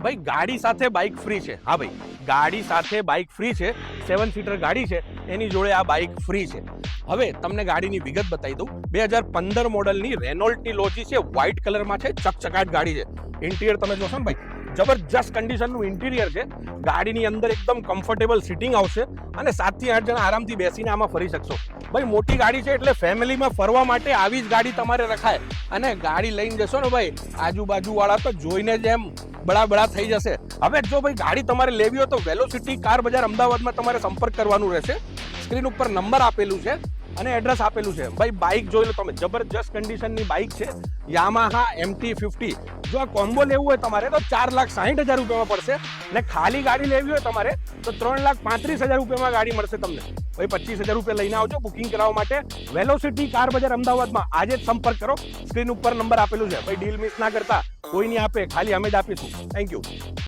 ભાઈ ગાડી સાથે બાઇક ફ્રી છે. હા ભાઈ, ગાડી સાથે બાઇક ફ્રી છે. 7 સીટર ગાડી છે, એની જોડે આ બાઇક ફ્રી છે. હવે તમને ગાડીની વિગત બતાવી દઉં. 2015 મોડલની રેનોલ્ટની લોજી છે, વ્હાઇટ કલરમાં છે, ચકચકાટ ગાડી છે. ઇન્ટિરિયર તમે જોશો ને ભાઈ, જબરજસ્ત કન્ડિશનનું ઇન્ટિરિયર છે. ગાડીની અંદર એકદમ કમ્ફર્ટેબલ સિટિંગ આવશે અને 7 થી 8 જણા આરામથી બેસીને આમાં ફરી શકશો. ભાઈ મોટી ગાડી છે એટલે ફેમિલીમાં ફરવા માટે આવી જ ગાડી તમારે રખાય. અને ગાડી લઈને જશો ને ભાઈ, આજુબાજુ વાળા તો જોઈને જ એમ બળા થઈ જશે. હવે જો ભાઈ ગાડી તમારે લેવી હોય તો વેલોસિટી કાર બજાર અમદાવાદમાં તમારે સંપર્ક કરવાનું રહેશે. સ્ક્રીન ઉપર નંબર આપેલું છે અને એડ્રેસ આપેલું છે. ભાઈ બાઇક જોઈ લો તમે, જબરજસ્ત કન્ડિશનની બાઇક છે, યામાહા MT-50. જો આ કોમ્બો લેવું હોય તમારે તો 4,60,000 રૂપિયામાં પડશે. અને ખાલી ગાડી લેવી હોય તમારે તો 3,35,000 રૂપિયામાં ગાડી મળશે તમને. ભાઈ 25,000 રૂપિયા લઈને આવજો બુકિંગ કરાવવા માટે. વેલોસિટી કાર બજાર અમદાવાદમાં આજે જ સંપર્ક કરો. સ્ક્રીન ઉપર નંબર આપેલું છે. ભાઈ ડીલ મિસ ના કરતા, કોઈ નહીં આપે, ખાલી અમે જ આપીશું. Thank you.